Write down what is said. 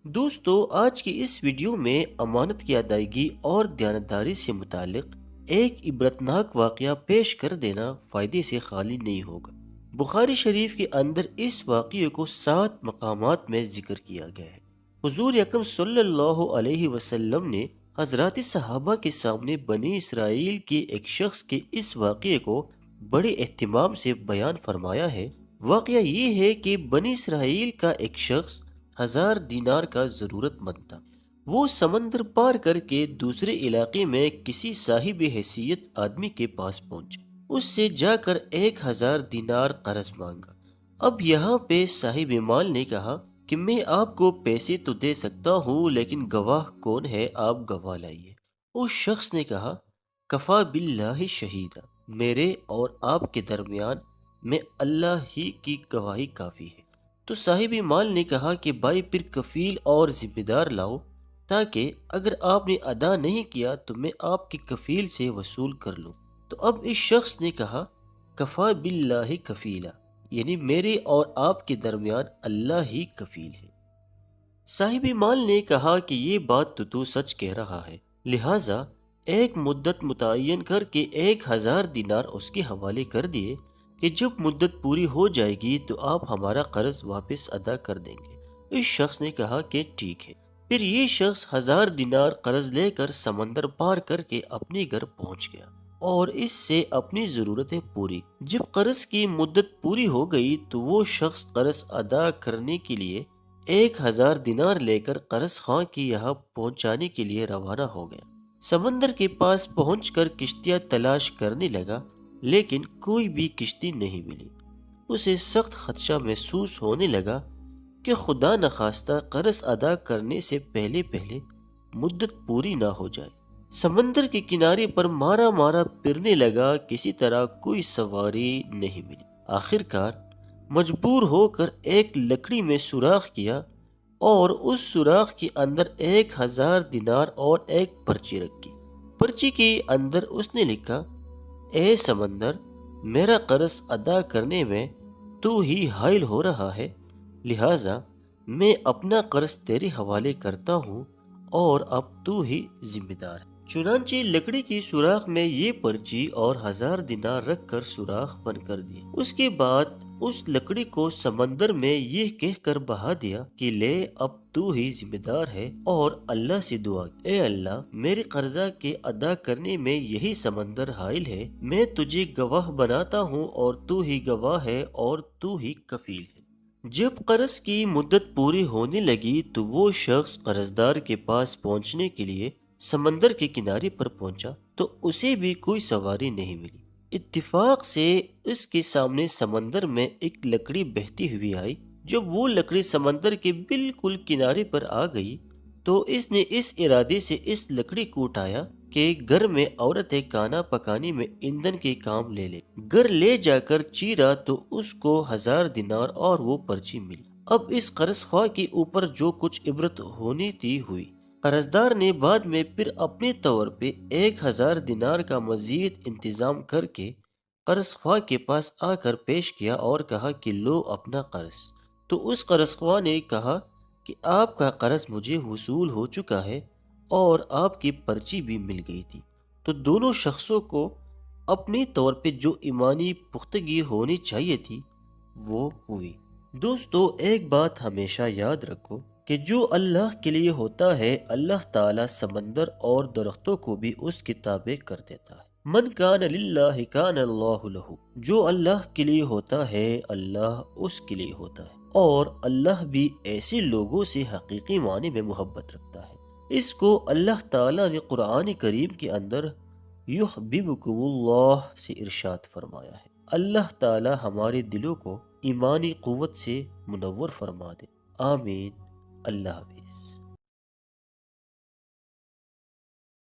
دوستو، آج کی اس ویڈیو میں امانت کی ادائیگی اور دیانتداری سے متعلق ایک عبرتناک واقعہ پیش کر دینا فائدے سے خالی نہیں ہوگا۔ بخاری شریف کے اندر اس واقعے کو 7 مقامات میں ذکر کیا گیا ہے۔ حضور اکرم صلی اللہ علیہ وسلم نے حضرات صحابہ کے سامنے بنی اسرائیل کے ایک شخص کے اس واقعے کو بڑے اہتمام سے بیان فرمایا ہے۔ واقعہ یہ ہے کہ بنی اسرائیل کا ایک شخص 1000 دینار کا ضرورت مند تھا۔ وہ سمندر پار کر کے دوسرے علاقے میں کسی صاحب حیثیت آدمی کے پاس پہنچا۔ اس سے جا کر 1000 دینار قرض مانگا۔ اب یہاں پہ صاحب مال نے کہا کہ میں آپ کو پیسے تو دے سکتا ہوں، لیکن گواہ کون ہے؟ آپ گواہ لائیے۔ اس شخص نے کہا کفا باللہ شہیدا، میرے اور آپ کے درمیان میں اللہ ہی کی گواہی کافی ہے۔ تو صاحب مال نے کہا کہ بھائی پھر کفیل اور ذمہ دار لاؤ، تاکہ اگر آپ نے ادا نہیں کیا تو میں آپ کی کفیل سے وصول کر لوں۔ تو اب اس شخص نے کہا کفا باللہ کفیلا، یعنی میرے اور آپ کے درمیان اللہ ہی کفیل ہے۔ صاحب مال نے کہا کہ یہ بات تو سچ کہہ رہا ہے، لہٰذا ایک مدت متعین کر کے 1000 دینار اس کے حوالے کر دیے کہ جب مدت پوری ہو جائے گی تو آپ ہمارا قرض واپس ادا کر دیں گے۔ اس شخص نے کہا کہ ٹھیک ہے۔ پھر یہ شخص 1000 دینار قرض لے کر سمندر پار کر کے اپنے گھر پہنچ گیا اور اس سے اپنی ضرورتیں پوری۔ جب قرض کی مدت پوری ہو گئی تو وہ شخص قرض ادا کرنے کے لیے 1000 دینار لے کر قرض خواہ کی یہاں پہنچانے کے لیے روانہ ہو گیا۔ سمندر کے پاس پہنچ کر کشتیاں تلاش کرنے لگا، لیکن کوئی بھی کشتی نہیں ملی۔ اسے سخت خدشہ محسوس ہونے لگا کہ خدا نخواستہ قرض ادا کرنے سے پہلے مدت پوری نہ ہو جائے۔ سمندر کے کنارے پر مارا مارا پھرنے لگا، کسی طرح کوئی سواری نہیں ملی۔ آخر کار مجبور ہو کر ایک لکڑی میں سوراخ کیا اور اس سوراخ کے اندر 1000 دینار اور ایک پرچی رکھی۔ پرچی کے اندر اس نے لکھا، اے سمندر، میرا قرض ادا کرنے میں تو ہی حائل ہو رہا ہے، لہٰذا میں اپنا قرض تیرے حوالے کرتا ہوں اور اب تو ہی ذمہ دار ہے۔ چنانچہ لکڑی کی سوراخ میں یہ پرچی اور 1000 دینار رکھ کر سوراخ بند کر دی۔ اس کے بعد اس لکڑی کو سمندر میں یہ کہہ کر بہا دیا کہ لے اب تو ہی ذمہ دار ہے، اور اللہ سے دعا، اے اللہ، میرے قرضہ کے ادا کرنے میں یہی سمندر حائل ہے، میں تجھے گواہ بناتا ہوں اور تو ہی گواہ ہے اور تو ہی کفیل ہے۔ جب قرض کی مدت پوری ہونے لگی تو وہ شخص قرضدار کے پاس پہنچنے کے لیے سمندر کے کنارے پر پہنچا تو اسے بھی کوئی سواری نہیں ملی۔ اتفاق سے اس کے سامنے سمندر میں ایک لکڑی بہتی ہوئی آئی۔ جب وہ لکڑی سمندر کے بالکل کنارے پر آ گئی تو اس نے اس ارادے سے اس لکڑی کو اٹھایا کہ گھر میں عورتیں کھانا پکانے میں ایندھن کے کام لے لے۔ گھر لے جا کر چیرا تو اس کو 1000 دینار اور وہ پرچی ملی۔ اب اس قرض خواہ کے اوپر جو کچھ عبرت ہونی تھی ہوئی۔ قرضدار نے بعد میں پھر اپنے طور پہ 1000 دینار کا مزید انتظام کر کے قرض خواہ کے پاس آ کر پیش کیا اور کہا کہ لو اپنا قرض۔ تو اس قرض خواہ نے کہا کہ آپ کا قرض مجھے وصول ہو چکا ہے اور آپ کی پرچی بھی مل گئی تھی۔ تو دونوں شخصوں کو اپنی طور پہ جو ایمانی پختگی ہونی چاہیے تھی وہ ہوئی۔ دوستو، ایک بات ہمیشہ یاد رکھو کہ جو اللہ کے لیے ہوتا ہے اللہ تعالیٰ سمندر اور درختوں کو بھی اس کے تابع کر دیتا ہے۔ من کان للہ کان اللہ لہ، جو اللہ کے لیے ہوتا ہے اللہ اس کے لیے ہوتا ہے، اور اللہ بھی ایسے لوگوں سے حقیقی معنی میں محبت رکھتا ہے۔ اس کو اللہ تعالیٰ نے قرآن کریم کے اندر یحببکم اللہ سے ارشاد فرمایا ہے۔ اللہ تعالیٰ ہمارے دلوں کو ایمانی قوت سے منور فرما دے، آمین۔ اللہ حافظ۔